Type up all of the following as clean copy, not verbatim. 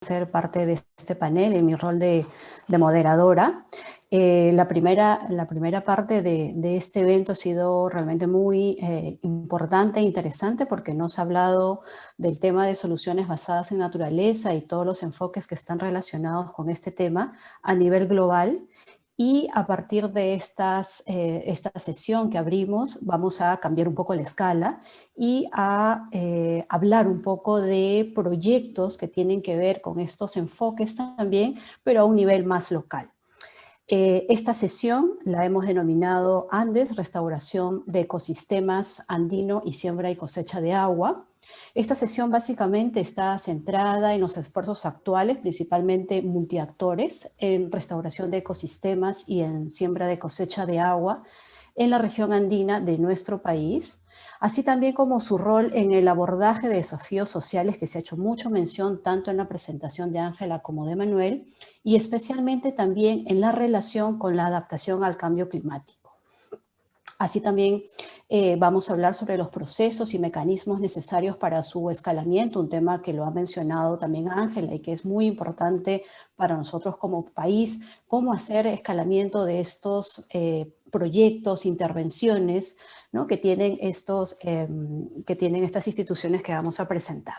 ser parte de este panel en mi rol de moderadora. La primera parte de este evento ha sido realmente muy importante e interesante porque nos ha hablado del tema de soluciones basadas en naturaleza y todos los enfoques que están relacionados con este tema a nivel global. Y a partir de esta sesión que abrimos, vamos a cambiar un poco la escala y a hablar un poco de proyectos que tienen que ver con estos enfoques también, pero a un nivel más local. Esta sesión la hemos denominado Andes, Restauración de Ecosistemas Andino y Siembra y Cosecha de Agua. Esta sesión básicamente está centrada en los esfuerzos actuales, principalmente multiactores, en restauración de ecosistemas y en siembra de cosecha de agua en la región andina de nuestro país, así también como su rol en el abordaje de desafíos sociales que se ha hecho mucho mención tanto en la presentación de Ángela como de Manuel, y especialmente también en la relación con la adaptación al cambio climático. Así también vamos a hablar sobre los procesos y mecanismos necesarios para su escalamiento, un tema que lo ha mencionado también Ángela y que es muy importante para nosotros como país, cómo hacer escalamiento de estos proyectos, intervenciones, ¿no? que tienen estas instituciones que vamos a presentar.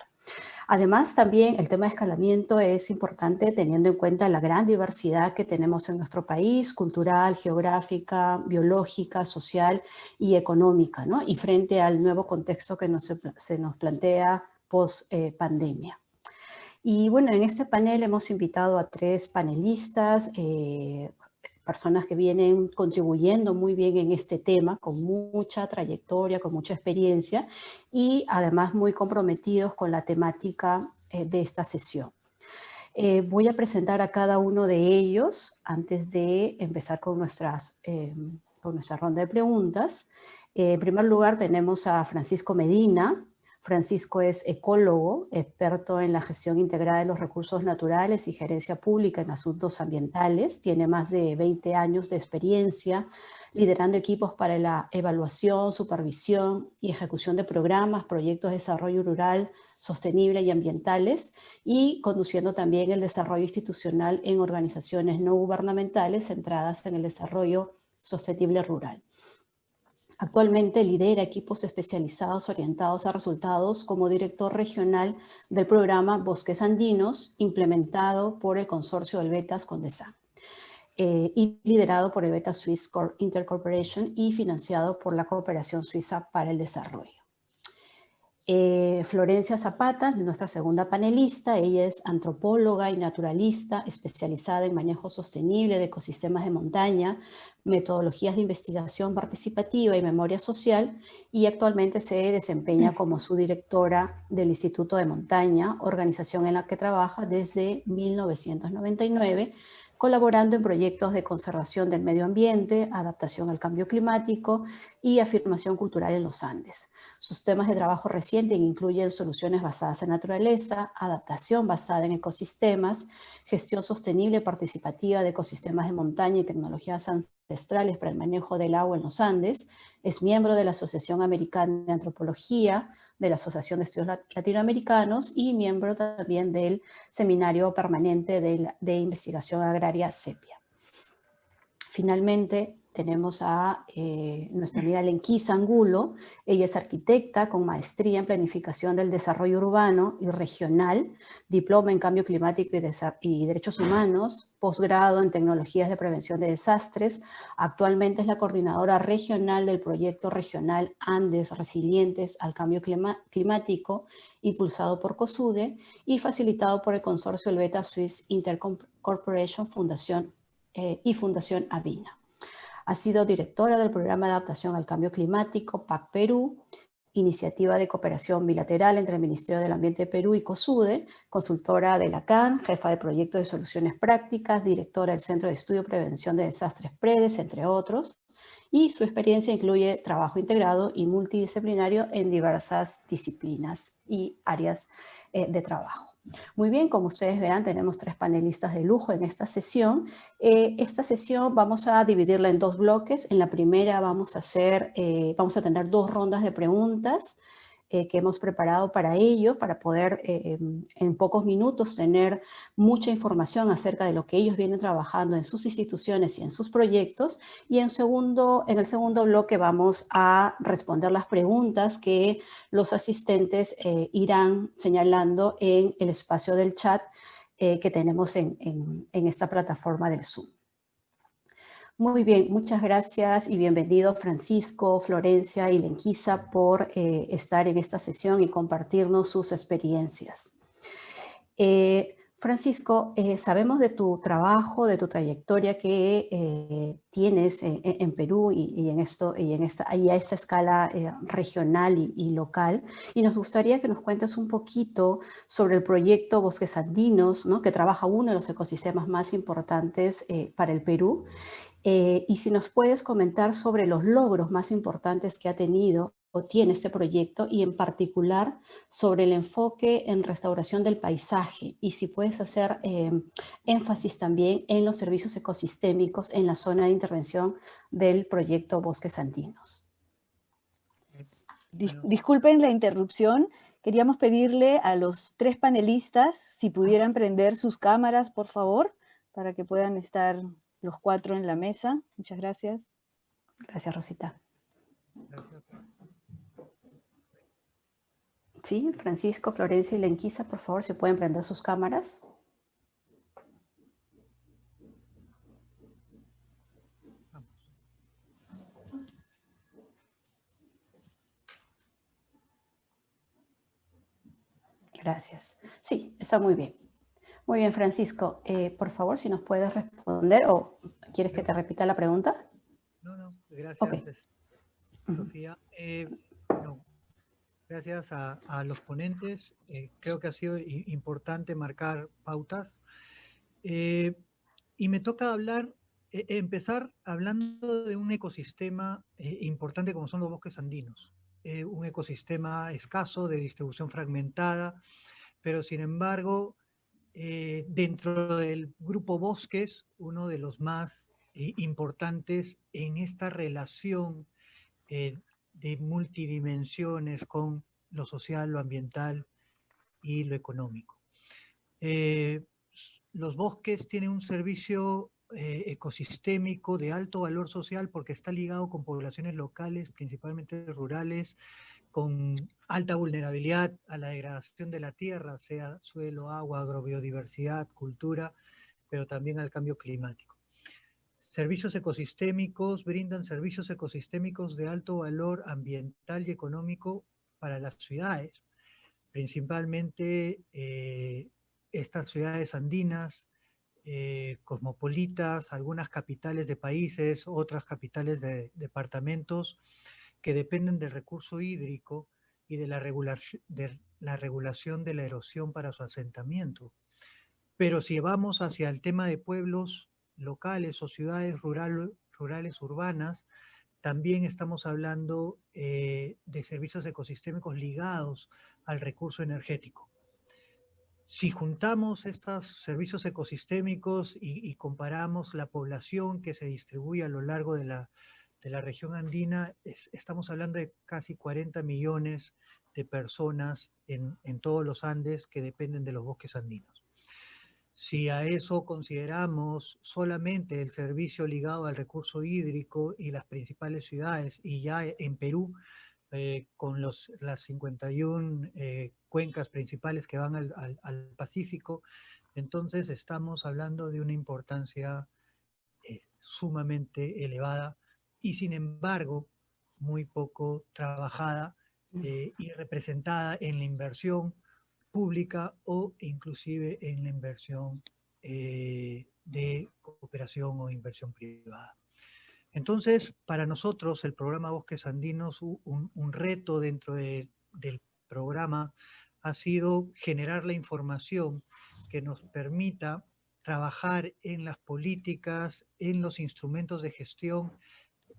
Además, también el tema de escalamiento es importante teniendo en cuenta la gran diversidad que tenemos en nuestro país, cultural, geográfica, biológica, social y económica, ¿no? Y frente al nuevo contexto que se nos plantea post-pandemia. Y bueno, en este panel hemos invitado a 3 panelistas, personas que vienen contribuyendo muy bien en este tema, con mucha trayectoria, con mucha experiencia y además muy comprometidos con la temática de esta sesión. Voy a presentar a cada uno de ellos antes de empezar con nuestra ronda de preguntas. En primer lugar tenemos a Francisco Medina. Francisco es ecólogo, experto en la gestión integrada de los recursos naturales y gerencia pública en asuntos ambientales. Tiene más de 20 años de experiencia liderando equipos para la evaluación, supervisión y ejecución de programas, proyectos de desarrollo rural, sostenible y ambientales, y conduciendo también el desarrollo institucional en organizaciones no gubernamentales centradas en el desarrollo sostenible rural. Actualmente lidera equipos especializados orientados a resultados como director regional del programa Bosques Andinos, implementado por el consorcio del Betas Condesa, y liderado por el Beta Swiss Intercorporation y financiado por la Cooperación Suiza para el Desarrollo. Florencia Zapata, nuestra segunda panelista. Ella es antropóloga y naturalista especializada en manejo sostenible de ecosistemas de montaña, metodologías de investigación participativa y memoria social, y actualmente se desempeña como subdirectora del Instituto de Montaña, organización en la que trabaja desde 1999, colaborando en proyectos de conservación del medio ambiente, adaptación al cambio climático y afirmación cultural en los Andes. Sus temas de trabajo reciente incluyen soluciones basadas en naturaleza, adaptación basada en ecosistemas, gestión sostenible y participativa de ecosistemas de montaña y tecnologías ancestrales para el manejo del agua en los Andes. Es miembro de la Asociación Americana de Antropología, de la Asociación de Estudios Latinoamericanos y miembro también del Seminario Permanente de Investigación Agraria CEPIA. Finalmente, tenemos a nuestra amiga Lenquisa Angulo. Ella es arquitecta con maestría en planificación del desarrollo urbano y regional, diploma en cambio climático y derechos humanos, posgrado en tecnologías de prevención de desastres. Actualmente es la coordinadora regional del proyecto regional Andes Resilientes al Cambio Climático, impulsado por COSUDE y facilitado por el consorcio Helveta Swiss Intercorporation Fundación y Fundación Avina. Ha sido directora del Programa de Adaptación al Cambio Climático, PAC Perú, iniciativa de cooperación bilateral entre el Ministerio del Ambiente de Perú y COSUDE, consultora de la CAN, jefa de proyectos de soluciones prácticas, directora del Centro de Estudio y Prevención de Desastres PREDES, entre otros, y su experiencia incluye trabajo integrado y multidisciplinario en diversas disciplinas y áreas de trabajo. Muy bien, como ustedes verán, tenemos 3 panelistas de lujo en esta sesión. Esta sesión vamos a dividirla en 2 bloques. En la primera vamos a tener 2 rondas de preguntas que hemos preparado para ello, para poder en pocos minutos tener mucha información acerca de lo que ellos vienen trabajando en sus instituciones y en sus proyectos. Y en el segundo bloque vamos a responder las preguntas que los asistentes irán señalando en el espacio del chat que tenemos en esta plataforma del Zoom. Muy bien, muchas gracias y bienvenido Francisco, Florencia y Lenquisa por estar en esta sesión y compartirnos sus experiencias. Francisco, sabemos de tu trabajo, de tu trayectoria que tienes en Perú y a esta escala regional y local, y nos gustaría que nos cuentes un poquito sobre el proyecto Bosques Andinos, ¿no? Que trabaja uno de los ecosistemas más importantes para el Perú. Y si nos puedes comentar sobre los logros más importantes que ha tenido o tiene este proyecto y en particular sobre el enfoque en restauración del paisaje y si puedes hacer énfasis también en los servicios ecosistémicos en la zona de intervención del proyecto Bosques Andinos. Disculpen la interrupción. Queríamos pedirle a los 3 panelistas si pudieran prender sus cámaras, por favor, para que puedan estar los 4 en la mesa. Muchas gracias. Gracias, Rosita. Gracias. Sí, Francisco, Florencia y Lenquisa, por favor, si pueden prender sus cámaras. Gracias. Sí, está muy bien. Muy bien, Francisco. Por favor, si nos puedes responder o ¿quieres que te repita la pregunta? No, gracias, Okay. Sofía. No, gracias a los ponentes. Creo que ha sido importante marcar pautas. Y me toca empezar hablando de un ecosistema importante como son los bosques andinos. Un ecosistema escaso, de distribución fragmentada, pero sin embargo, dentro del grupo bosques, uno de los más importantes en esta relación de multidimensiones con lo social, lo ambiental y lo económico. Los bosques tienen un servicio ecosistémico de alto valor social porque está ligado con poblaciones locales, principalmente rurales, con alta vulnerabilidad a la degradación de la tierra, sea suelo, agua, agrobiodiversidad, cultura, pero también al cambio climático. Servicios ecosistémicos brindan servicios ecosistémicos de alto valor ambiental y económico para las ciudades, principalmente estas ciudades andinas, cosmopolitas, algunas capitales de países, otras capitales de departamentos que dependen del recurso hídrico y de la regulación de la erosión para su asentamiento. Pero si vamos hacia el tema de pueblos locales o ciudades rurales urbanas, también estamos hablando de servicios ecosistémicos ligados al recurso energético. Si juntamos estos servicios ecosistémicos y comparamos la población que se distribuye a lo largo de la región andina, estamos hablando de casi 40 millones de personas en todos los Andes que dependen de los bosques andinos. Si a eso consideramos solamente el servicio ligado al recurso hídrico y las principales ciudades, y ya en Perú, con las 51 cuencas principales que van al Pacífico, entonces estamos hablando de una importancia sumamente elevada y sin embargo muy poco trabajada y representada en la inversión pública o inclusive en la inversión de cooperación o inversión privada. Entonces, para nosotros, el programa Bosques Andinos, un reto dentro del programa ha sido generar la información que nos permita trabajar en las políticas, en los instrumentos de gestión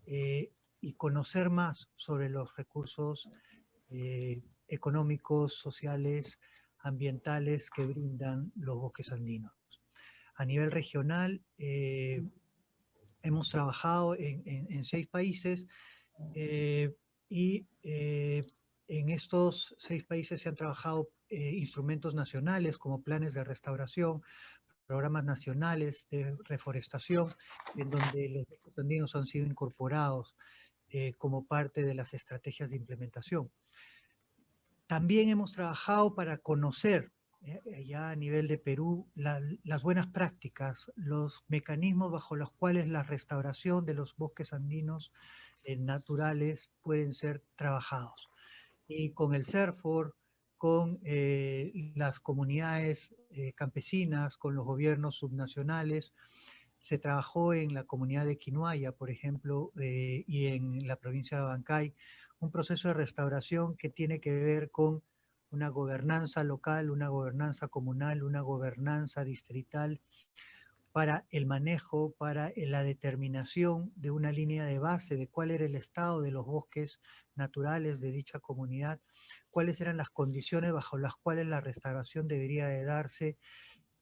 y conocer más sobre los recursos económicos, sociales, ambientales que brindan los bosques andinos. A nivel regional, hemos trabajado en 6 países y En estos 6 países se han trabajado instrumentos nacionales como planes de restauración, programas nacionales de reforestación, en donde los bosques andinos han sido incorporados como parte de las estrategias de implementación. También hemos trabajado para conocer ya a nivel de Perú las buenas prácticas, los mecanismos bajo los cuales la restauración de los bosques andinos naturales pueden ser trabajados. Y con el CERFOR, con las comunidades campesinas, con los gobiernos subnacionales, se trabajó en la comunidad de Quinuaya, por ejemplo, y en la provincia de Abancay, un proceso de restauración que tiene que ver con una gobernanza local, una gobernanza comunal, una gobernanza distrital, para el manejo, para la determinación de una línea de base de cuál era el estado de los bosques naturales de dicha comunidad, cuáles eran las condiciones bajo las cuales la restauración debería de darse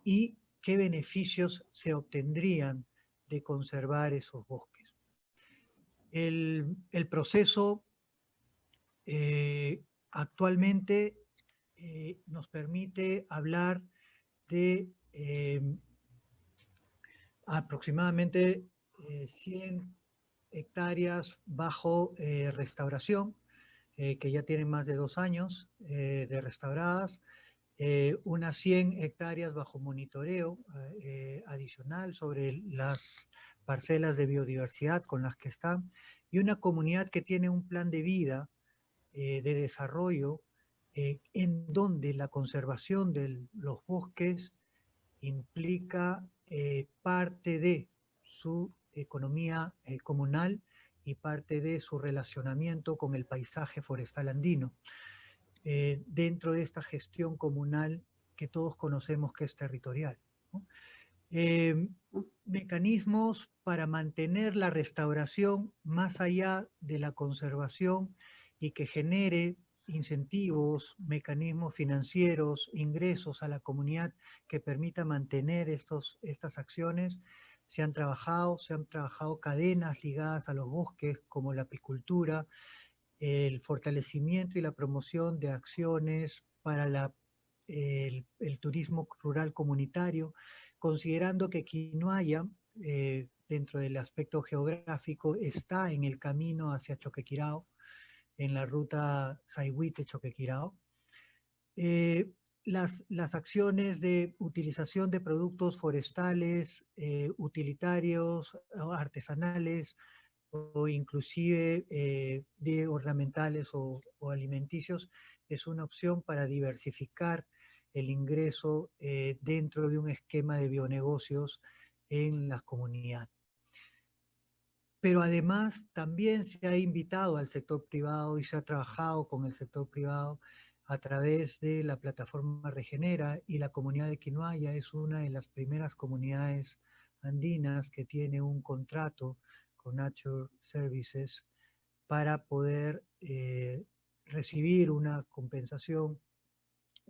y qué beneficios se obtendrían de conservar esos bosques. El proceso actualmente nos permite hablar de aproximadamente 100 hectáreas bajo restauración, que ya tienen más de 2 años de restauradas, unas 100 hectáreas bajo monitoreo adicional sobre las parcelas de biodiversidad con las que están, y una comunidad que tiene un plan de vida de desarrollo en donde la conservación de los bosques implica parte de su economía comunal y parte de su relacionamiento con el paisaje forestal andino, dentro de esta gestión comunal que todos conocemos que es territorial, ¿no? Mecanismos para mantener la restauración más allá de la conservación y que genere incentivos, mecanismos financieros, ingresos a la comunidad que permita mantener estas acciones. Se han trabajado cadenas ligadas a los bosques como la apicultura, el fortalecimiento y la promoción de acciones para el turismo rural comunitario, considerando que Quinuaya, dentro del aspecto geográfico, está en el camino hacia Choquequirao, en la ruta Sayhuite-Choquequirao. Las acciones de utilización de productos forestales, utilitarios, artesanales, o inclusive de ornamentales o alimenticios, es una opción para diversificar el ingreso dentro de un esquema de bionegocios en las comunidades. Pero además también se ha invitado al sector privado y se ha trabajado con el sector privado a través de la plataforma Regenera, y la comunidad de Quinuaya es una de las primeras comunidades andinas que tiene un contrato con Nature Services para poder recibir una compensación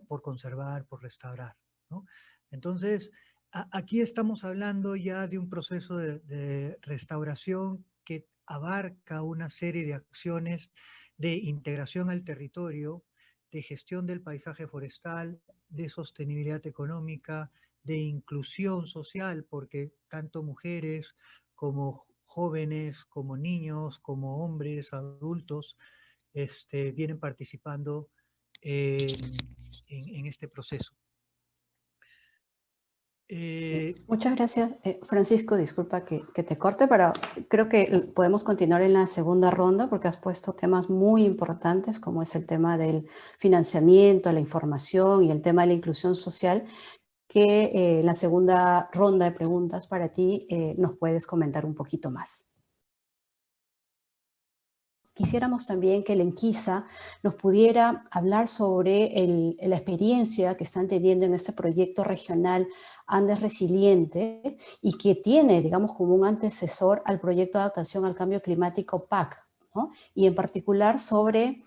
por conservar, por restaurar, ¿no? Entonces, aquí estamos hablando ya de un proceso de restauración que abarca una serie de acciones de integración al territorio, de gestión del paisaje forestal, de sostenibilidad económica, de inclusión social, porque tanto mujeres como jóvenes, como niños, como hombres, adultos, vienen participando en este proceso. Muchas gracias, Francisco. Disculpa que te corte, pero creo que podemos continuar en la segunda ronda porque has puesto temas muy importantes como es el tema del financiamiento, la información y el tema de la inclusión social, que en la segunda ronda de preguntas para ti nos puedes comentar un poquito más. Quisiéramos también que el Enquisa nos pudiera hablar sobre la experiencia que están teniendo en este proyecto regional Andes Resiliente y que tiene, digamos, como un antecesor al proyecto de adaptación al cambio climático PAC, ¿no? Y en particular sobre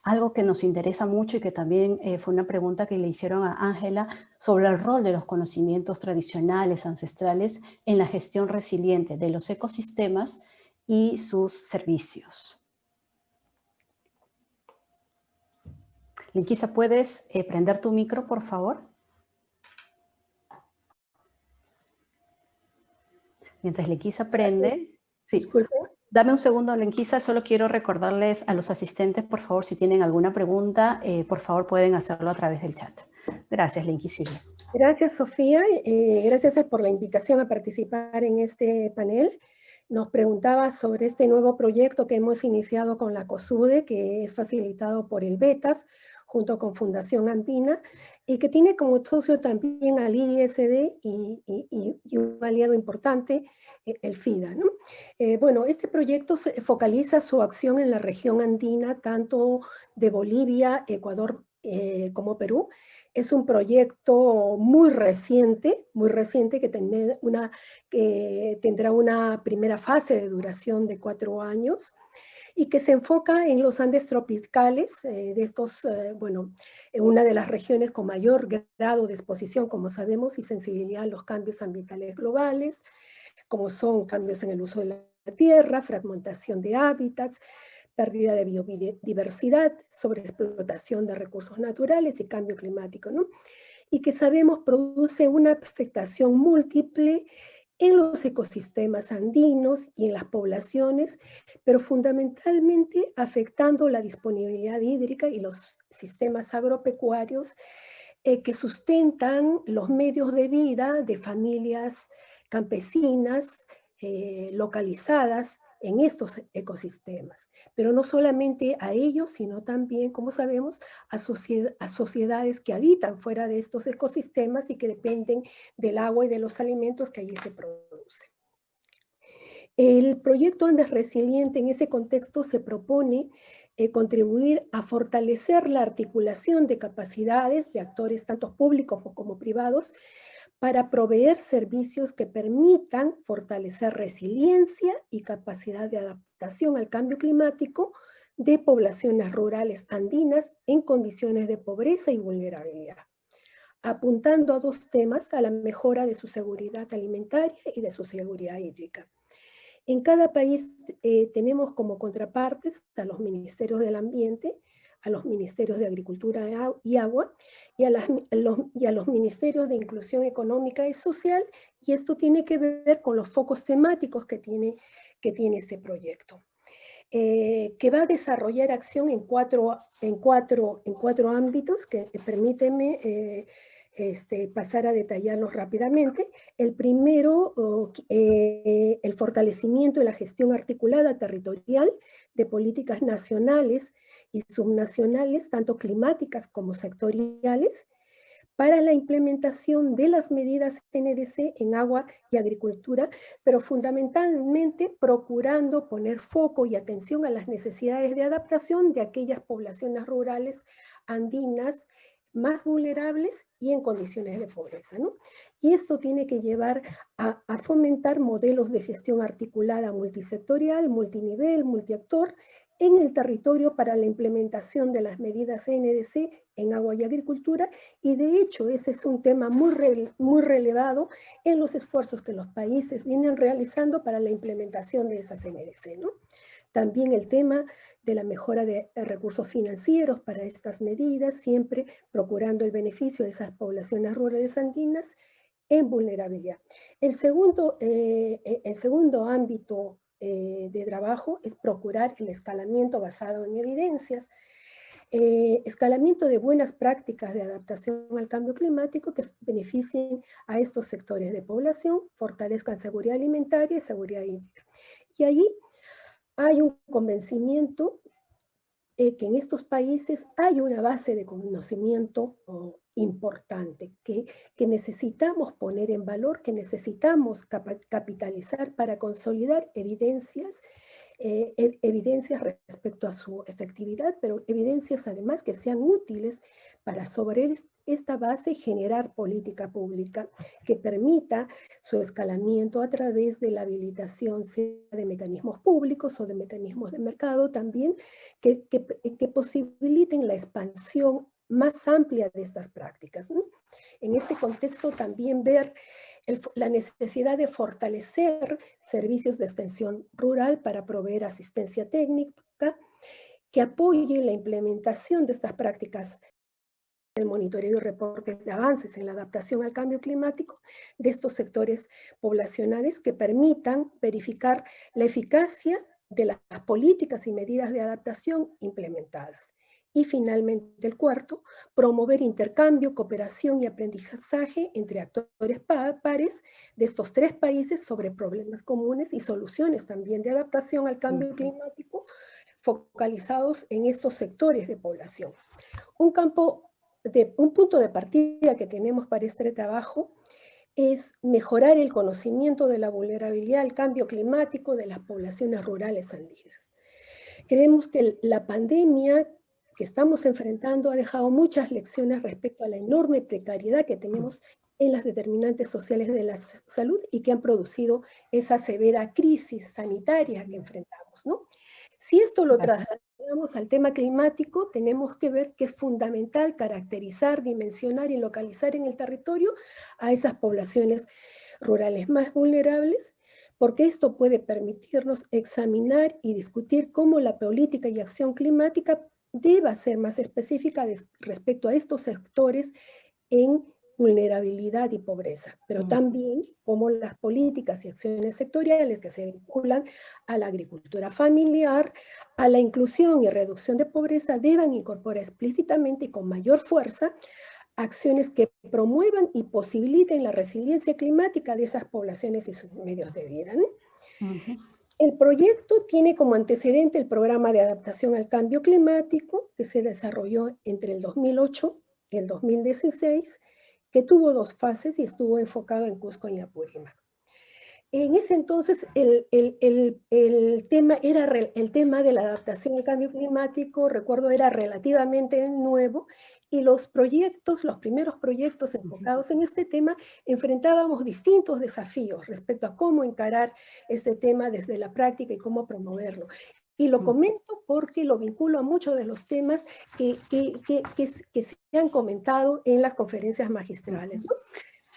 algo que nos interesa mucho y que también fue una pregunta que le hicieron a Ángela sobre el rol de los conocimientos tradicionales, ancestrales, en la gestión resiliente de los ecosistemas y sus servicios. Lenquisa, ¿puedes prender tu micro, por favor? Mientras Lenquisa prende... Sí. Disculpe. Dame un segundo, Lenquisa, solo quiero recordarles a los asistentes, por favor, si tienen alguna pregunta, por favor pueden hacerlo a través del chat. Gracias, Lenquisa. Gracias, Sofía. Gracias por la invitación a participar en este panel. Nos preguntaba sobre este nuevo proyecto que hemos iniciado con la COSUDE, que es facilitado por el BETAS, junto con Fundación Andina, y que tiene como socio también al ISD y un aliado importante, el FIDA, ¿no? Bueno, este proyecto focaliza su acción en la región andina, tanto de Bolivia, Ecuador como Perú. Es un proyecto muy reciente que tendrá una primera fase de duración de 4 años y que se enfoca en los Andes tropicales, una de las regiones con mayor grado de exposición, como sabemos, y sensibilidad a los cambios ambientales globales, como son cambios en el uso de la tierra, fragmentación de hábitats, pérdida de biodiversidad, sobreexplotación de recursos naturales y cambio climático, ¿no? Y que sabemos produce una afectación múltiple en los ecosistemas andinos y en las poblaciones, pero fundamentalmente afectando la disponibilidad hídrica y los sistemas agropecuarios que sustentan los medios de vida de familias campesinas localizadas en estos ecosistemas, pero no solamente a ellos, sino también, como sabemos, a sociedades que habitan fuera de estos ecosistemas y que dependen del agua y de los alimentos que allí se producen. El proyecto Andes Resiliente en ese contexto se propone contribuir a fortalecer la articulación de capacidades de actores tanto públicos como privados para proveer servicios que permitan fortalecer resiliencia y capacidad de adaptación al cambio climático de poblaciones rurales andinas en condiciones de pobreza y vulnerabilidad, apuntando a 2 temas: a la mejora de su seguridad alimentaria y de su seguridad hídrica. En cada país tenemos como contrapartes a los ministerios del ambiente, a los ministerios de agricultura y agua, y a los ministerios de inclusión económica y social, y esto tiene que ver con los focos temáticos que tiene este proyecto, que va a desarrollar acción en cuatro ámbitos, que permíteme pasar a detallarlos rápidamente. El primero, el fortalecimiento y la gestión articulada territorial de políticas nacionales y subnacionales, tanto climáticas como sectoriales, para la implementación de las medidas NDC en agua y agricultura, pero fundamentalmente procurando poner foco y atención a las necesidades de adaptación de aquellas poblaciones rurales andinas más vulnerables y en condiciones de pobreza, ¿no? Y esto tiene que llevar a fomentar modelos de gestión articulada multisectorial, multinivel, multiactor, en el territorio para la implementación de las medidas NDC en agua y agricultura, y de hecho ese es un tema muy relevado en los esfuerzos que los países vienen realizando para la implementación de esas NDC, ¿no? También el tema de la mejora de recursos financieros para estas medidas, siempre procurando el beneficio de esas poblaciones rurales andinas en vulnerabilidad. El segundo ámbito de trabajo es procurar el escalamiento basado en evidencias, escalamiento de buenas prácticas de adaptación al cambio climático que beneficien a estos sectores de población, fortalezcan seguridad alimentaria y seguridad hídrica. Y allí hay un convencimiento que en estos países hay una base de conocimiento importante que necesitamos poner en valor, que necesitamos capitalizar para consolidar evidencias respecto a su efectividad, pero evidencias además que sean útiles para sobre esta base generar política pública que permita su escalamiento a través de la habilitación sea de mecanismos públicos o de mecanismos de mercado también, que posibiliten la expansión más amplia de estas prácticas, ¿no? En este contexto también ver la necesidad de fortalecer servicios de extensión rural para proveer asistencia técnica que apoye la implementación de estas prácticas, el monitoreo y reportes de avances en la adaptación al cambio climático de estos sectores poblacionales que permitan verificar la eficacia de las políticas y medidas de adaptación implementadas. Y finalmente, el cuarto, promover intercambio, cooperación y aprendizaje entre actores pares de estos tres países sobre problemas comunes y soluciones también de adaptación al cambio climático focalizados en estos sectores de población. Un punto de partida que tenemos para este trabajo es mejorar el conocimiento de la vulnerabilidad al cambio climático de las poblaciones rurales andinas. Creemos que la pandemia que estamos enfrentando ha dejado muchas lecciones respecto a la enorme precariedad que tenemos en las determinantes sociales de la salud y que han producido esa severa crisis sanitaria que enfrentamos, ¿no? Si esto lo trasladamos al tema climático, tenemos que ver que es fundamental caracterizar, dimensionar y localizar en el territorio a esas poblaciones rurales más vulnerables, porque esto puede permitirnos examinar y discutir cómo la política y acción climática deba ser más específica respecto a estos sectores en vulnerabilidad y pobreza, pero también como las políticas y acciones sectoriales que se vinculan a la agricultura familiar, a la inclusión y reducción de pobreza, deban incorporar explícitamente y con mayor fuerza acciones que promuevan y posibiliten la resiliencia climática de esas poblaciones y sus medios de vida, ¿no? El proyecto tiene como antecedente el programa de adaptación al cambio climático que se desarrolló entre el 2008 y el 2016, que tuvo 2 fases y estuvo enfocado en Cusco y Apurímac. En ese entonces el tema de la adaptación al cambio climático, recuerdo, era relativamente nuevo, y los primeros proyectos enfocados en este tema, enfrentábamos distintos desafíos respecto a cómo encarar este tema desde la práctica y cómo promoverlo. Y lo comento porque lo vinculo a muchos de los temas que se han comentado en las conferencias magistrales, ¿no?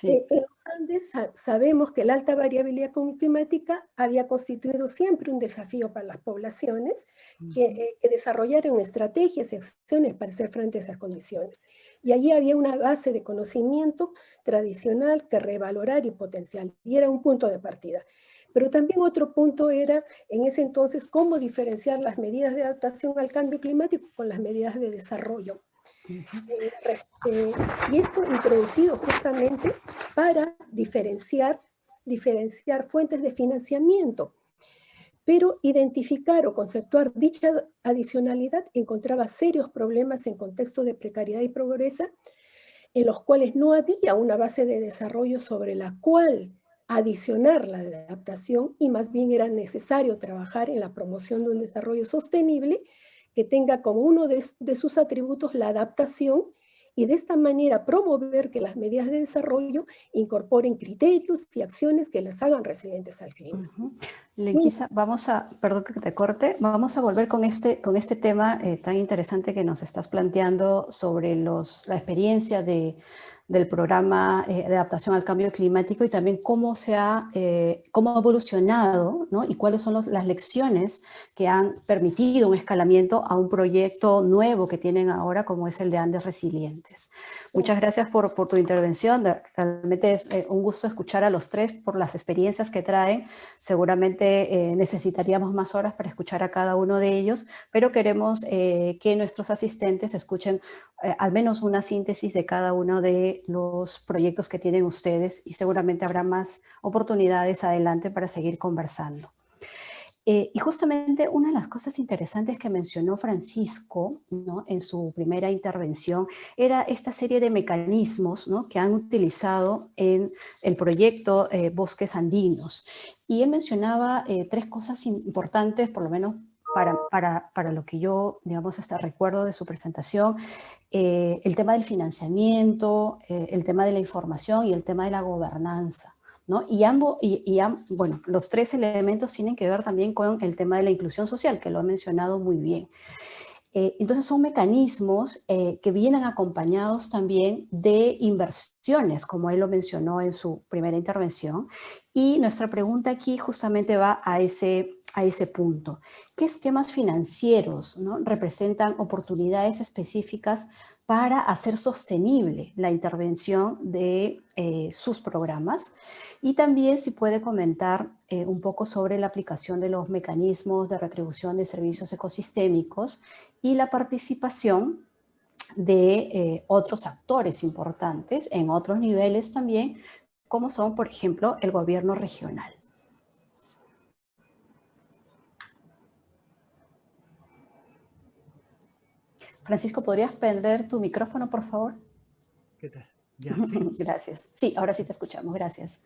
En los Andes sabemos que la alta variabilidad climática había constituido siempre un desafío para las poblaciones que desarrollaron estrategias y acciones para hacer frente a esas condiciones. Y allí había una base de conocimiento tradicional que revalorar y potenciar, y era un punto de partida. Pero también otro punto era, en ese entonces, cómo diferenciar las medidas de adaptación al cambio climático con las medidas de desarrollo. Y esto introducido justamente para diferenciar fuentes de financiamiento, pero identificar o conceptuar dicha adicionalidad encontraba serios problemas en contexto de precariedad y pobreza, en los cuales no había una base de desarrollo sobre la cual adicionar la adaptación, y más bien era necesario trabajar en la promoción de un desarrollo sostenible que tenga como uno de sus atributos la adaptación, y de esta manera promover que las medidas de desarrollo incorporen criterios y acciones que las hagan resilientes al clima. Lenquisa, perdón que te corte, vamos a volver con este tema tan interesante que nos estás planteando sobre la experiencia del programa de adaptación al cambio climático y también cómo ha evolucionado, ¿no? Y cuáles son las lecciones que han permitido un escalamiento a un proyecto nuevo que tienen ahora, como es el de Andes Resilientes. Muchas gracias por tu intervención. Realmente es un gusto escuchar a los tres por las experiencias que traen. Seguramente necesitaríamos más horas para escuchar a cada uno de ellos, pero queremos que nuestros asistentes escuchen al menos una síntesis de cada uno de los proyectos que tienen ustedes, y seguramente habrá más oportunidades adelante para seguir conversando. Y justamente una de las cosas interesantes que mencionó Francisco, ¿no?, en su primera intervención era esta serie de mecanismos, ¿no?, que han utilizado en el proyecto Bosques Andinos. Y él mencionaba 3 cosas importantes, por lo menos para lo que yo, digamos, recuerdo de su presentación: el tema del financiamiento, el tema de la información y el tema de la gobernanza, ¿no? Bueno, los 3 elementos tienen que ver también con el tema de la inclusión social, que lo ha mencionado muy bien. Entonces son mecanismos que vienen acompañados también de inversiones, como él lo mencionó en su primera intervención. Y nuestra pregunta aquí justamente va a ese a ese punto. ¿Qué esquemas financieros, ¿no?, representan oportunidades específicas para hacer sostenible la intervención de sus programas? Y también si puede comentar un poco sobre la aplicación de los mecanismos de retribución de servicios ecosistémicos y la participación de otros actores importantes en otros niveles también, como son, por ejemplo, el gobierno regional. Francisco, ¿podrías prender tu micrófono, por favor? ¿Qué tal? Ya, sí. Gracias. Sí, ahora sí te escuchamos. Gracias.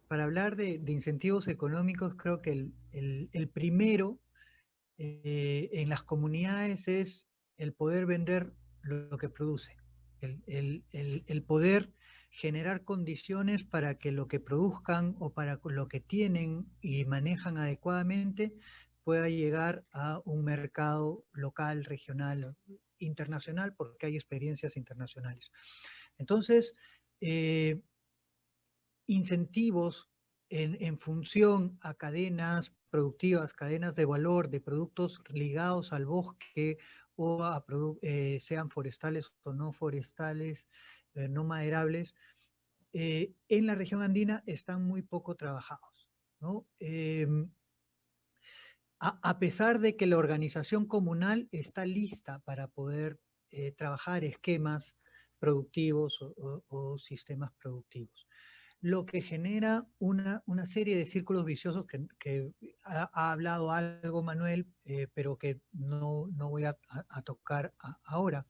Para hablar de incentivos económicos, creo que el primero en las comunidades es el poder vender lo que produce, el poder generar condiciones para que lo que produzcan o para lo que tienen y manejan adecuadamente pueda llegar a un mercado local, regional, internacional, porque hay experiencias internacionales. Entonces, incentivos en función a cadenas productivas, cadenas de valor de productos ligados al bosque o a sean forestales o no forestales, no maderables, en la región andina están muy poco trabajados, ¿no? A pesar de que la organización comunal está lista para poder trabajar esquemas productivos o sistemas productivos, lo que genera una serie de círculos viciosos que ha hablado algo Manuel, pero que no voy a tocar ahora.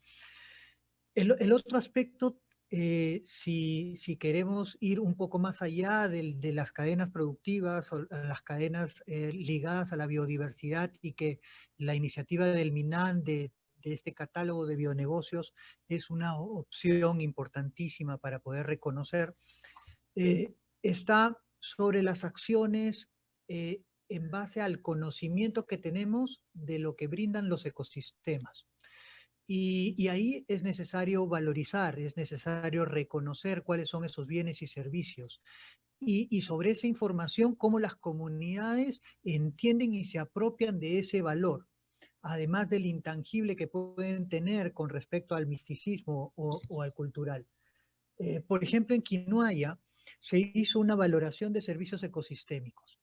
El otro aspecto, si queremos ir un poco más allá de las cadenas productivas o las cadenas ligadas a la biodiversidad, y que la iniciativa del MINAN de este catálogo de bionegocios es una opción importantísima para poder reconocer, está sobre las acciones en base al conocimiento que tenemos de lo que brindan los ecosistemas. Y ahí es necesario valorizar, es necesario reconocer cuáles son esos bienes y servicios. Y sobre esa información, cómo las comunidades entienden y se apropian de ese valor, además del intangible que pueden tener con respecto al misticismo o al cultural. Por ejemplo, en Quinuaya se hizo una valoración de servicios ecosistémicos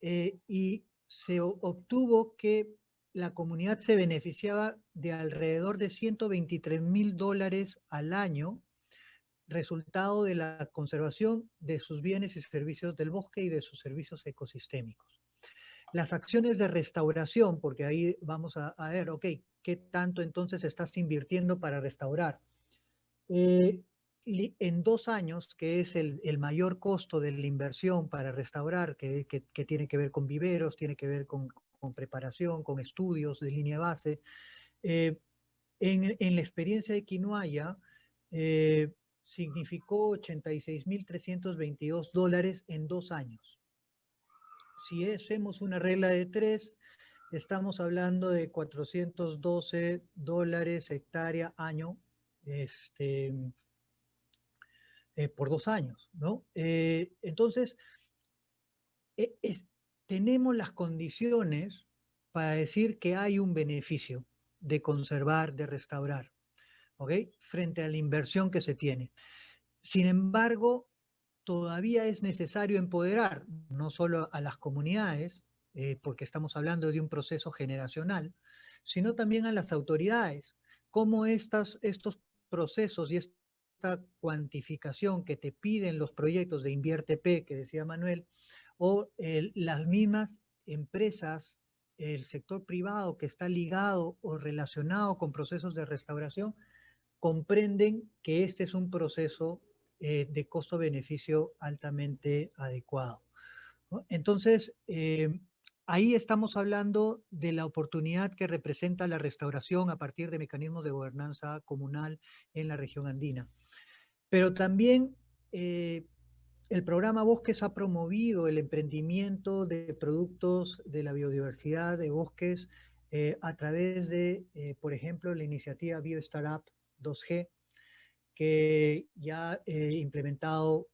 y se obtuvo que la comunidad se beneficiaba de alrededor de $123,000 al año, resultado de la conservación de sus bienes y servicios del bosque y de sus servicios ecosistémicos. Las acciones de restauración, porque ahí vamos a ver, ok, ¿qué tanto entonces estás invirtiendo para restaurar? En 2 años, que es el mayor costo de la inversión para restaurar, que tiene que ver con viveros, tiene que ver con preparación, con estudios de línea base, en la experiencia de Quinuaya, significó $86,322 en 2 años. Si hacemos una regla de 3, estamos hablando de $412 hectárea año, por 2 años, ¿no? Entonces, tenemos las condiciones para decir que hay un beneficio de conservar, de restaurar, ¿ok? Frente a la inversión que se tiene. Sin embargo, todavía es necesario empoderar no solo a las comunidades, porque estamos hablando de un proceso generacional, sino también a las autoridades. Cómo estos procesos y esta cuantificación que te piden los proyectos de Invierte P, que decía Manuel, o las mismas empresas, el sector privado que está ligado o relacionado con procesos de restauración, comprenden que este es un proceso de costo-beneficio altamente adecuado, ¿no? Entonces, ahí estamos hablando de la oportunidad que representa la restauración a partir de mecanismos de gobernanza comunal en la región andina. Pero también el programa Bosques ha promovido el emprendimiento de productos de la biodiversidad de bosques a través de, por ejemplo, la iniciativa BioStartup 2G, que ya implementado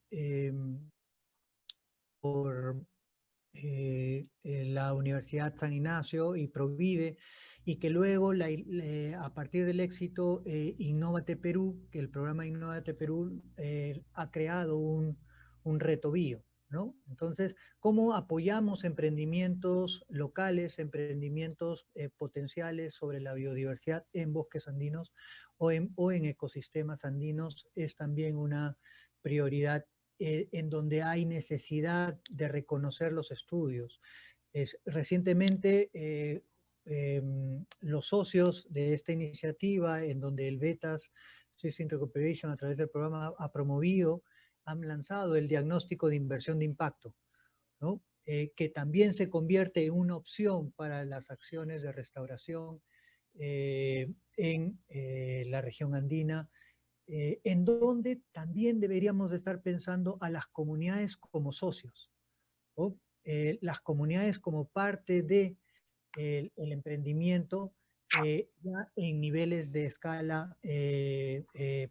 por la Universidad San Ignacio y Provide, y que luego a partir del éxito Innovate Perú, que el programa Innovate Perú ha creado un reto bio, ¿no? Entonces, ¿cómo apoyamos emprendimientos locales, emprendimientos potenciales sobre la biodiversidad en bosques andinos o en ecosistemas andinos? Es también una prioridad en donde hay necesidad de reconocer los estudios. Recientemente, los socios de esta iniciativa, en donde el BETAS Swiss Intercooperation a través del programa ha promovido, han lanzado el diagnóstico de inversión de impacto, ¿no? Que también se convierte en una opción para las acciones de restauración en la región andina, en donde también deberíamos de estar pensando a las comunidades como socios, ¿no? Las comunidades como parte de el emprendimiento ya en niveles de escala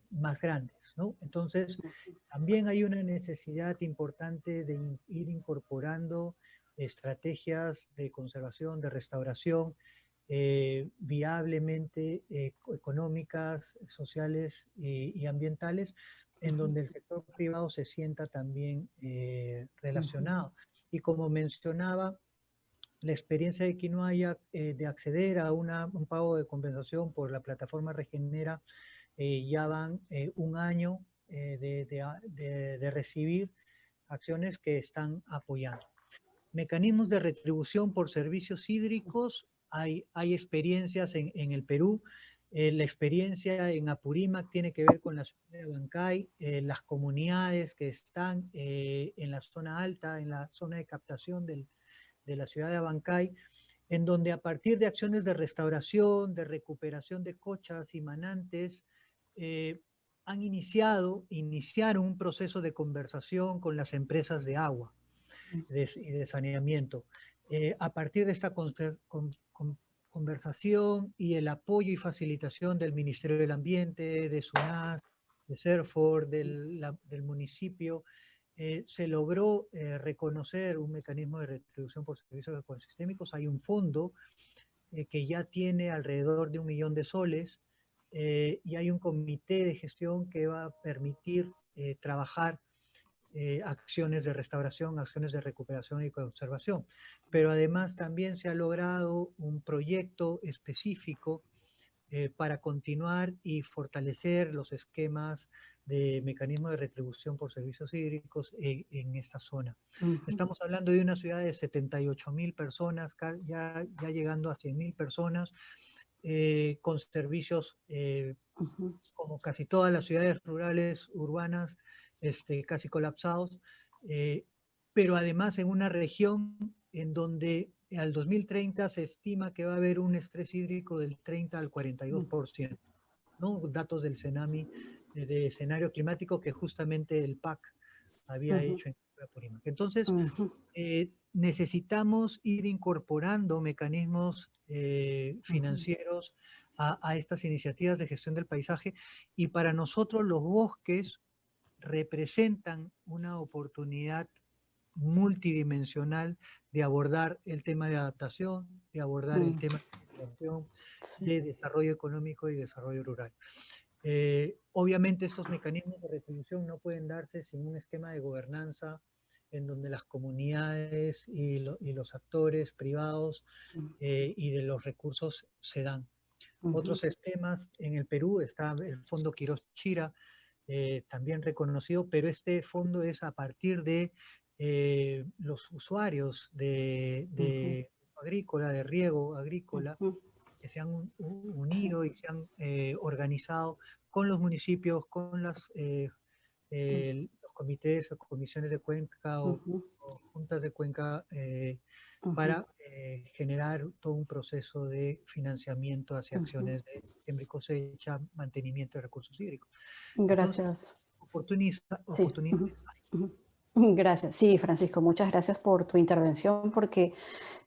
más grandes, ¿no? Entonces, también hay una necesidad importante de ir incorporando estrategias de conservación, de restauración, viablemente económicas, sociales y ambientales, en donde el sector privado se sienta también relacionado. Y como mencionaba, la experiencia de Quinoaya de acceder a un pago de compensación por la plataforma Regenera, ya van un año de recibir acciones que están apoyando. Mecanismos de retribución por servicios hídricos, hay experiencias en el Perú. La experiencia en Apurímac tiene que ver con la ciudad de Abancay, las comunidades que están en la zona alta, en la zona de captación de la ciudad de Abancay, en donde a partir de acciones de restauración, de recuperación de cochas y manantes, iniciaron un proceso de conversación con las empresas de agua y de saneamiento. A partir de esta conversación y el apoyo y facilitación del Ministerio del Ambiente, de SUNAS, de CERFOR, del municipio, se logró reconocer un mecanismo de retribución por servicios ecosistémicos. Hay un fondo que ya tiene alrededor de 1 millón de soles y hay un comité de gestión que va a permitir trabajar acciones de restauración, acciones de recuperación y conservación. Pero además también se ha logrado un proyecto específico para continuar y fortalecer los esquemas de mecanismo de retribución por servicios hídricos en esta zona. Estamos hablando de una ciudad de 78.000 personas, ya llegando a 100.000 personas, con servicios como casi todas las ciudades rurales, urbanas, casi colapsados, pero además en una región en donde al 2030 se estima que va a haber un estrés hídrico del 30 al 42%, ¿no? Datos del CENAMI, de escenario climático que justamente el PAC había hecho en Apurímac. Entonces, necesitamos ir incorporando mecanismos financieros a estas iniciativas de gestión del paisaje, y para nosotros los bosques representan una oportunidad multidimensional de abordar el tema de adaptación, de abordar el tema de innovación, de desarrollo económico y desarrollo rural. Obviamente estos mecanismos de retribución no pueden darse sin un esquema de gobernanza en donde las comunidades y los actores privados y de los recursos se dan. Otros esquemas en el Perú está el Fondo Quirós Chira, también reconocido, pero este fondo es a partir de los usuarios de agrícola, de riego agrícola, que se han unido y se han organizado con los municipios, con los comités o comisiones de cuenca o juntas de cuenca para generar todo un proceso de financiamiento hacia acciones de siembra y cosecha, mantenimiento de recursos hídricos. Gracias. Entonces, oportunidades hay. Gracias. Sí, Francisco, muchas gracias por tu intervención, porque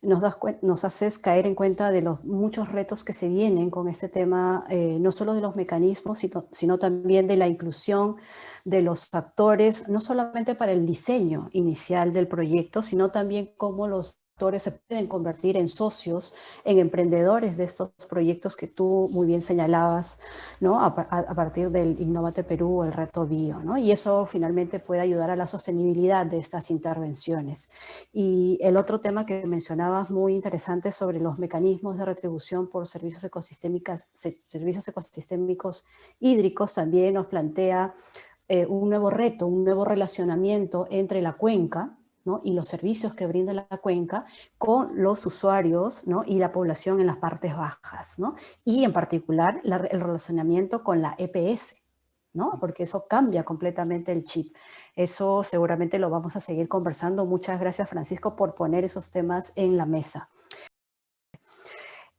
nos haces caer en cuenta de los muchos retos que se vienen con este tema, no solo de los mecanismos, sino también de la inclusión de los actores, no solamente para el diseño inicial del proyecto, sino también cómo los se pueden convertir en socios, en emprendedores de estos proyectos que tú muy bien señalabas, ¿no? A partir del Innovate Perú, el Reto Bio, ¿no? Y eso finalmente puede ayudar a la sostenibilidad de estas intervenciones. Y el otro tema que mencionabas muy interesante sobre los mecanismos de retribución por servicios ecosistémicos hídricos también nos plantea un nuevo reto, un nuevo relacionamiento entre la cuenca, ¿no? Y los servicios que brinda la cuenca con los usuarios, ¿no? Y la población en las partes bajas, ¿no? Y en particular el relacionamiento con la EPS, ¿no? Porque eso cambia completamente el chip. Eso seguramente lo vamos a seguir conversando. Muchas gracias, Francisco, por poner esos temas en la mesa.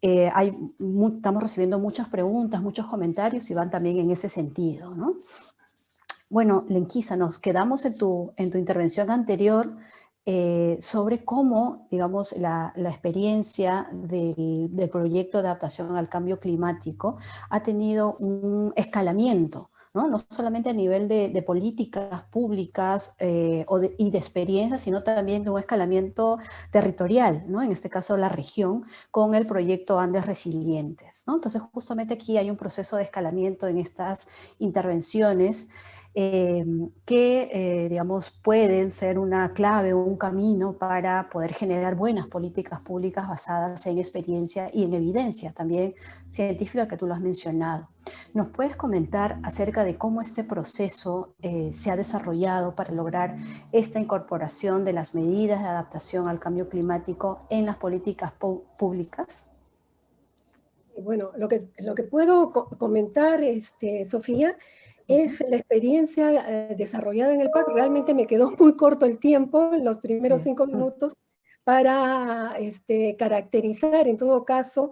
Estamos recibiendo muchas preguntas, muchos comentarios y van también en ese sentido, ¿no? Bueno, Lenquisa, nos quedamos en tu intervención anterior sobre cómo, digamos, la experiencia del proyecto de adaptación al cambio climático ha tenido un escalamiento, ¿no? No solamente a nivel de políticas públicas y de experiencia, sino también de un escalamiento territorial, ¿no? En este caso la región, con el proyecto Andes Resilientes, ¿no? Entonces, justamente aquí hay un proceso de escalamiento en estas intervenciones que, digamos, pueden ser una clave o un camino para poder generar buenas políticas públicas basadas en experiencia y en evidencia también científica que tú lo has mencionado. ¿Nos puedes comentar acerca de cómo este proceso se ha desarrollado para lograr esta incorporación de las medidas de adaptación al cambio climático en las políticas públicas? Bueno, lo que puedo comentar, Sofía, es la experiencia desarrollada en el PAC. Realmente me quedó muy corto el tiempo, los primeros 5 minutos, para caracterizar en todo caso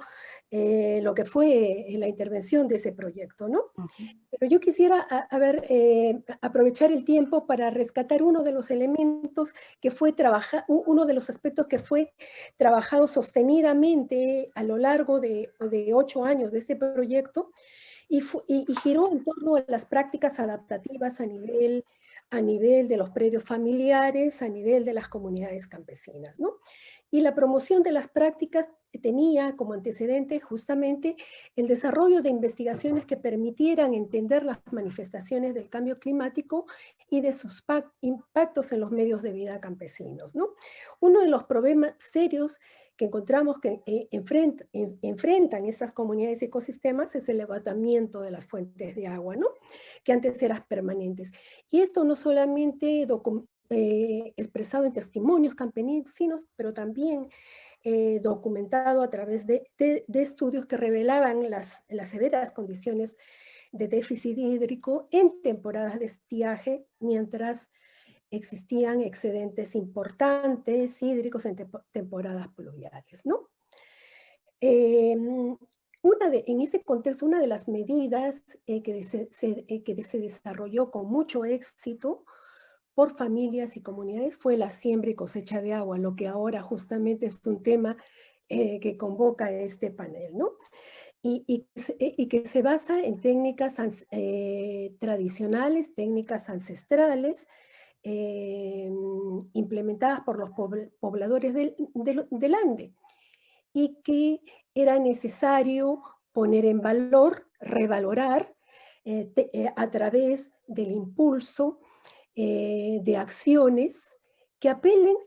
lo que fue la intervención de ese proyecto, ¿no? Pero yo quisiera, aprovechar el tiempo para rescatar uno de los elementos que fue uno de los aspectos que fue trabajado sostenidamente a lo largo de 8 años de este proyecto, y giró en torno a las prácticas adaptativas a nivel de los predios familiares, a nivel de las comunidades campesinas, ¿no? Y la promoción de las prácticas tenía como antecedente justamente el desarrollo de investigaciones que permitieran entender las manifestaciones del cambio climático y de sus impactos en los medios de vida campesinos, ¿no? Uno de los problemas serios que encontramos que enfrentan estas comunidades y ecosistemas es el agotamiento de las fuentes de agua, ¿no? Que antes eran permanentes. Y esto no solamente expresado en testimonios campesinos, pero también documentado a través de estudios que revelaban las severas condiciones de déficit hídrico en temporadas de estiaje, mientras existían excedentes importantes hídricos en temporadas pluviales, ¿no? En ese contexto, una de las medidas que se desarrolló con mucho éxito por familias y comunidades fue la siembra y cosecha de agua, lo que ahora justamente es un tema que convoca este panel, ¿no? Y que se basa en técnicas tradicionales, técnicas ancestrales, implementadas por los pobladores del Ande, y que era necesario poner en valor, revalorar, a través del impulso de acciones que apelen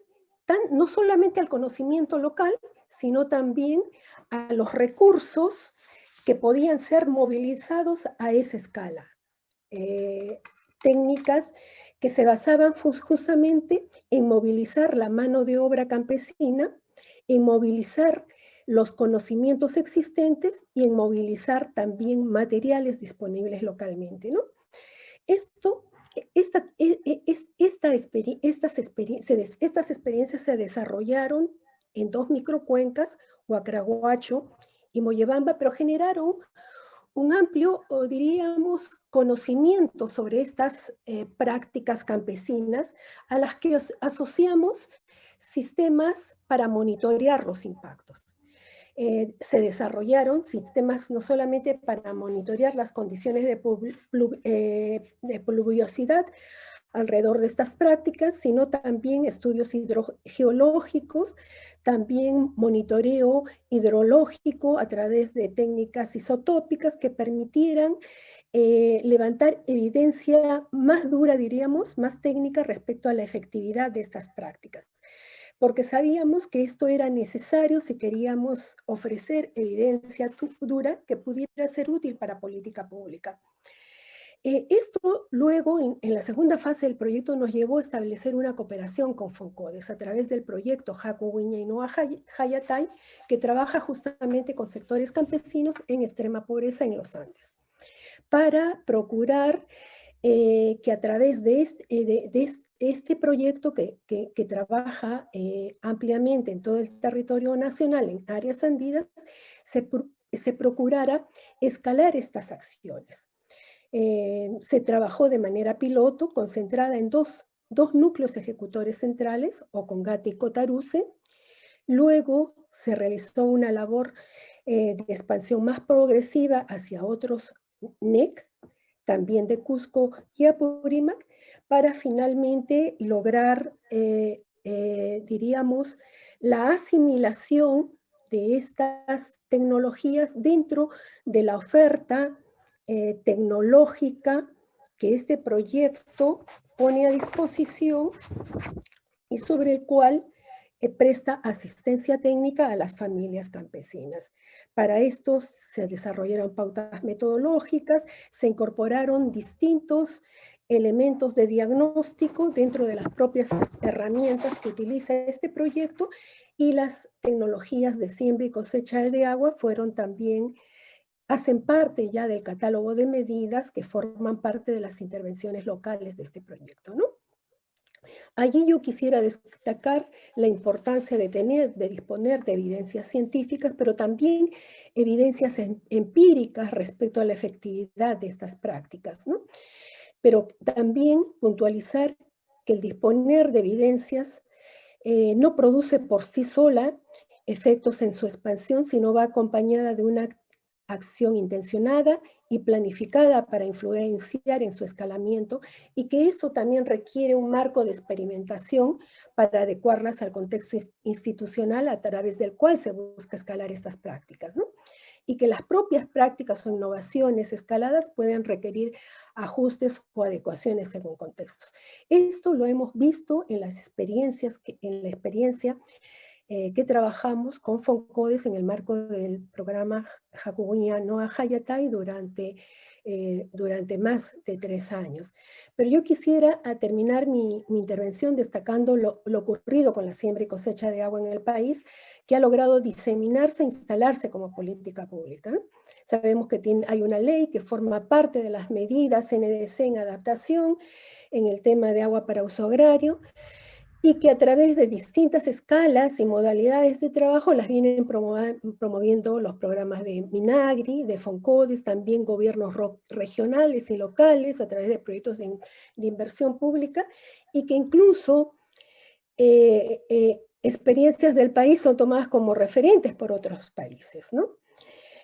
no solamente al conocimiento local, sino también a los recursos que podían ser movilizados a esa escala. Técnicas que se basaban justamente en movilizar la mano de obra campesina, en movilizar los conocimientos existentes y en movilizar también materiales disponibles localmente, ¿no? Estas experiencias se desarrollaron en 2 microcuencas, Huacrahuacho y Moyobamba, pero generaron un amplio, o diríamos, conocimiento sobre estas prácticas campesinas a las que asociamos sistemas para monitorear los impactos. Se desarrollaron sistemas no solamente para monitorear las condiciones de pluviosidad alrededor de estas prácticas, sino también estudios hidrogeológicos, también monitoreo hidrológico a través de técnicas isotópicas que permitieran levantar evidencia más dura, diríamos, más técnica respecto a la efectividad de estas prácticas. Porque sabíamos que esto era necesario si queríamos ofrecer evidencia dura que pudiera ser útil para política pública. Esto luego, en la segunda fase del proyecto, nos llevó a establecer una cooperación con FONCODES a través del proyecto Hakuwiña Noa Hayatay, que trabaja justamente con sectores campesinos en extrema pobreza en los Andes, para procurar que a través de este proyecto que trabaja ampliamente en todo el territorio nacional, en áreas andinas, se procurara escalar estas acciones. Se trabajó de manera piloto, concentrada en dos núcleos ejecutores centrales, Ocongate y Cotaruce. Luego se realizó una labor de expansión más progresiva hacia otros NEC, también de Cusco y Apurímac, para finalmente lograr, diríamos, la asimilación de estas tecnologías dentro de la oferta tecnológica que este proyecto pone a disposición y sobre el cual presta asistencia técnica a las familias campesinas. Para esto se desarrollaron pautas metodológicas, se incorporaron distintos elementos de diagnóstico dentro de las propias herramientas que utiliza este proyecto, y las tecnologías de siembra y cosecha de agua hacen parte ya del catálogo de medidas que forman parte de las intervenciones locales de este proyecto, ¿no? Allí yo quisiera destacar la importancia de disponer de evidencias científicas, pero también evidencias empíricas respecto a la efectividad de estas prácticas, ¿no? Pero también puntualizar que el disponer de evidencias no produce por sí sola efectos en su expansión, sino va acompañada de una acción intencionada y planificada para influenciar en su escalamiento, y que eso también requiere un marco de experimentación para adecuarlas al contexto institucional a través del cual se busca escalar estas prácticas, ¿no? Y que las propias prácticas o innovaciones escaladas pueden requerir ajustes o adecuaciones según contextos. Esto lo hemos visto en las experiencias, en la experiencia que trabajamos con FONCODES en el marco del programa Hakuwiña Noa Hayatay durante más de 3 años. Pero yo quisiera terminar mi intervención destacando lo ocurrido con la siembra y cosecha de agua en el país, que ha logrado diseminarse e instalarse como política pública. Sabemos que hay una ley que forma parte de las medidas NDC en adaptación en el tema de agua para uso agrario, y que a través de distintas escalas y modalidades de trabajo las vienen promoviendo los programas de Minagri, de FONCODES, también gobiernos regionales y locales a través de proyectos de inversión pública, y que incluso experiencias del país son tomadas como referentes por otros países, ¿no?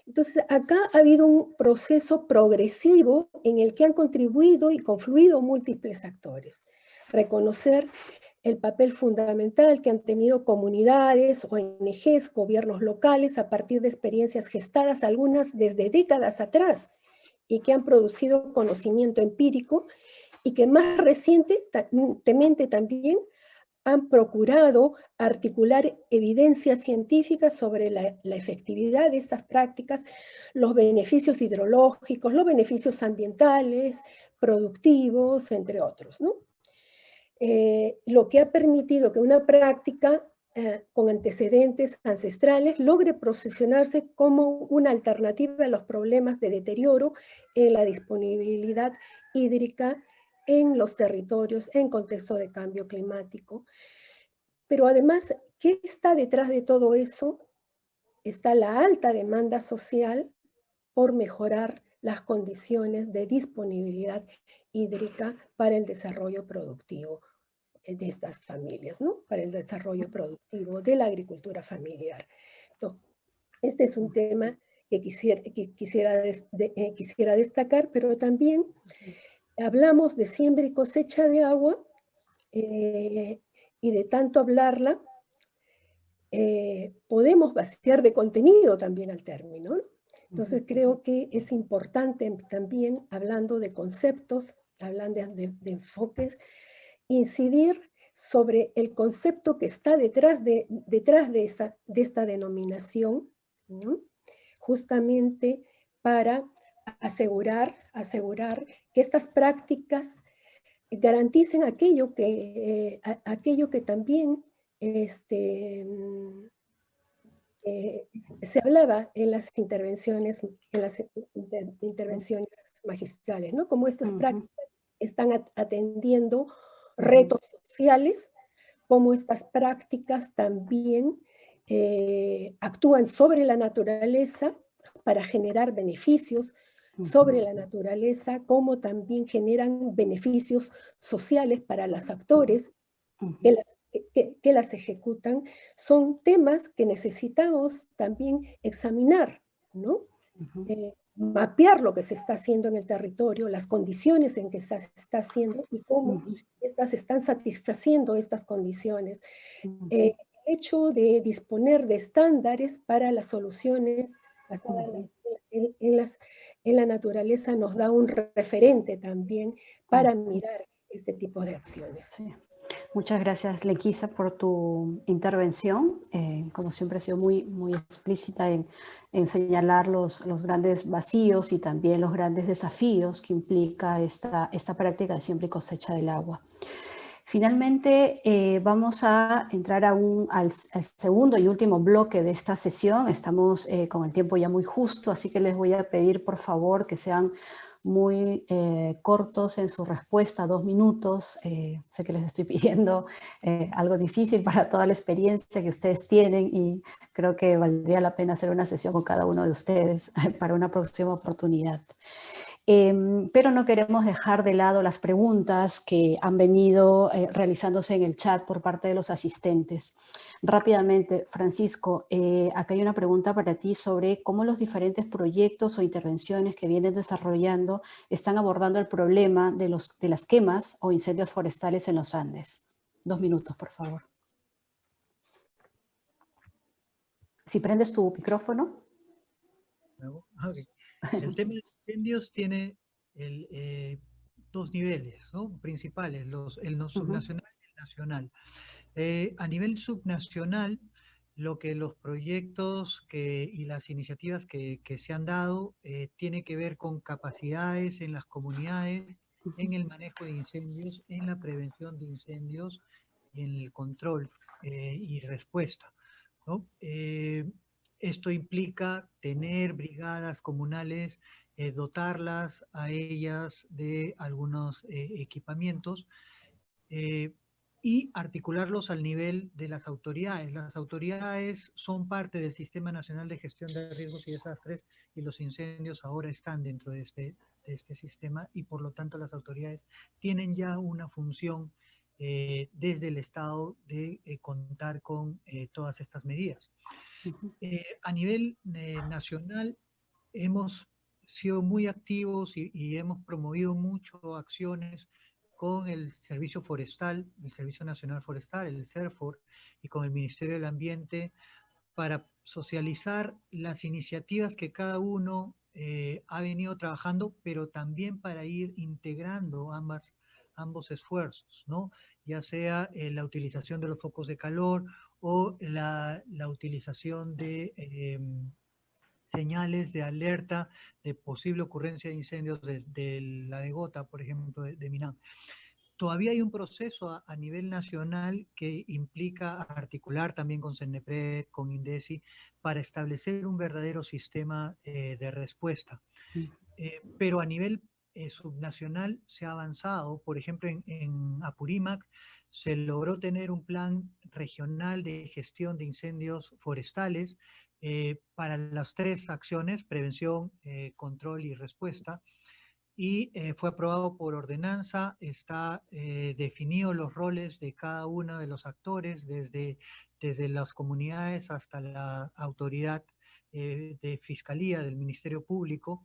Entonces, acá ha habido un proceso progresivo en el que han contribuido y confluido múltiples actores. Reconocer el papel fundamental que han tenido comunidades, ONGs, gobiernos locales, a partir de experiencias gestadas, algunas desde décadas atrás, y que han producido conocimiento empírico, y que más recientemente también han procurado articular evidencias científicas sobre la efectividad de estas prácticas, los beneficios hidrológicos, los beneficios ambientales, productivos, entre otros, ¿no? Lo que ha permitido que una práctica con antecedentes ancestrales logre posicionarse como una alternativa a los problemas de deterioro en la disponibilidad hídrica en los territorios en contexto de cambio climático. Pero además, ¿qué está detrás de todo eso? Está la alta demanda social por mejorar las condiciones de disponibilidad hídrica para el desarrollo productivo de estas familias, ¿no? Para el desarrollo productivo de la agricultura familiar. Entonces, este es un tema que quisiera destacar, pero también hablamos de siembra y cosecha de agua, y de tanto hablarla, podemos vaciar de contenido también al término, ¿no? Entonces creo que es importante también, hablando de conceptos, hablando de enfoques, incidir sobre el concepto que está detrás de esta denominación, ¿no? Justamente para asegurar que estas prácticas garanticen aquello que también este, se hablaba en las intervenciones, intervenciones magistrales, ¿no? Como estas prácticas están atendiendo retos sociales, como estas prácticas también actúan sobre la naturaleza para generar beneficios sobre la naturaleza, como también generan beneficios sociales para los actores que las ejecutan. Son temas que necesitamos también examinar, ¿no? Mapear lo que se está haciendo en el territorio, las condiciones en que se está haciendo y cómo estas están satisfaciendo estas condiciones. El hecho de disponer de estándares para las soluciones basadas en la naturaleza nos da un referente también para mirar este tipo de acciones. Sí. Muchas gracias, Lequisa, por tu intervención. Como siempre, ha sido muy, muy explícita en señalar los grandes vacíos y también los grandes desafíos que implica esta práctica de siembra y cosecha del agua. Finalmente, vamos a entrar al segundo y último bloque de esta sesión. Estamos con el tiempo ya muy justo, así que les voy a pedir, por favor, que sean muy cortos en su respuesta, 2 minutos. Sé que les estoy pidiendo algo difícil para toda la experiencia que ustedes tienen y creo que valdría la pena hacer una sesión con cada uno de ustedes para una próxima oportunidad. Pero no queremos dejar de lado las preguntas que han venido realizándose en el chat por parte de los asistentes. Rápidamente, Francisco, acá hay una pregunta para ti sobre cómo los diferentes proyectos o intervenciones que vienen desarrollando están abordando el problema de las quemas o incendios forestales en los Andes. 2 minutos, por favor. Si prendes tu micrófono. Okay. El tema de incendios tiene dos niveles, ¿no?, principales, el subnacional y el nacional. A nivel subnacional, lo que los proyectos y las iniciativas que se han dado tiene que ver con capacidades en las comunidades, en el manejo de incendios, en la prevención de incendios, en el control y respuesta, ¿no? Esto implica tener brigadas comunales, dotarlas a ellas de algunos equipamientos y articularlos al nivel de las autoridades. Las autoridades son parte del Sistema Nacional de Gestión de Riesgos y Desastres y los incendios ahora están dentro de este sistema y por lo tanto las autoridades tienen ya una función desde el Estado de contar con todas estas medidas. A nivel nacional hemos sido muy activos y hemos promovido mucho acciones con el Servicio Forestal, el Servicio Nacional Forestal, el CERFOR, y con el Ministerio del Ambiente para socializar las iniciativas que cada uno ha venido trabajando, pero también para ir integrando ambos esfuerzos, ¿no? Ya sea la utilización de los focos de calor o la utilización de señales de alerta de posible ocurrencia de incendios de la de Gota, por ejemplo, de Minam. Todavía hay un proceso a nivel nacional que implica articular también con CENEPRED, con INDECI, para establecer un verdadero sistema de respuesta. Pero a nivel subnacional se ha avanzado. Por ejemplo, en Apurímac se logró tener un plan regional de gestión de incendios forestales para las 3 acciones, prevención, control y respuesta, y fue aprobado por ordenanza. Está definido los roles de cada uno de los actores, desde las comunidades hasta la autoridad de fiscalía del Ministerio Público,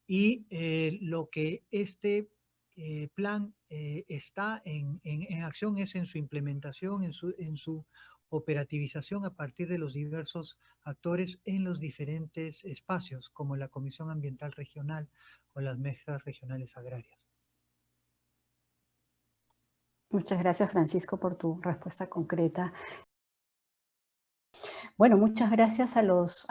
y lo que este plan está en acción, es en su implementación, en su operativización a partir de los diversos actores en los diferentes espacios, como la Comisión Ambiental Regional o las mesas regionales agrarias. Muchas gracias, Francisco, por tu respuesta concreta. Bueno, muchas gracias a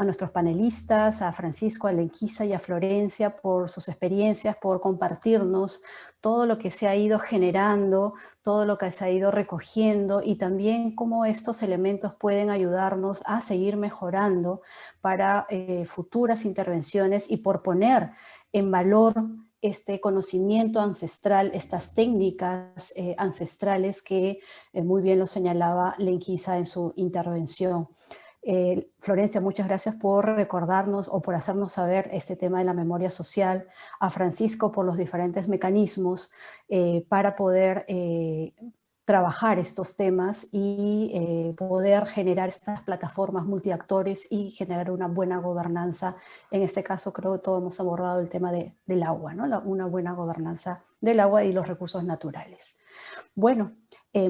nuestros panelistas, a Francisco, a Lenquisa y a Florencia por sus experiencias, por compartirnos todo lo que se ha ido generando, todo lo que se ha ido recogiendo y también cómo estos elementos pueden ayudarnos a seguir mejorando para futuras intervenciones y por poner en valor este conocimiento ancestral, estas técnicas ancestrales que muy bien lo señalaba Lenquisa en su intervención. Florencia, muchas gracias por recordarnos o por hacernos saber este tema de la memoria social, a Francisco por los diferentes mecanismos para poder trabajar estos temas y poder generar estas plataformas multiactores y generar una buena gobernanza. En este caso creo que todos hemos abordado el tema del agua, ¿no? Una buena gobernanza del agua y los recursos naturales. Bueno,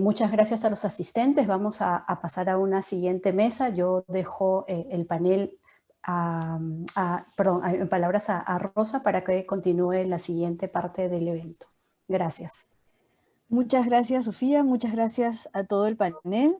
muchas gracias a los asistentes. Vamos a pasar a una siguiente mesa. Yo dejo el panel, en palabras a Rosa para que continúe la siguiente parte del evento. Gracias. Muchas gracias, Sofía. Muchas gracias a todo el panel.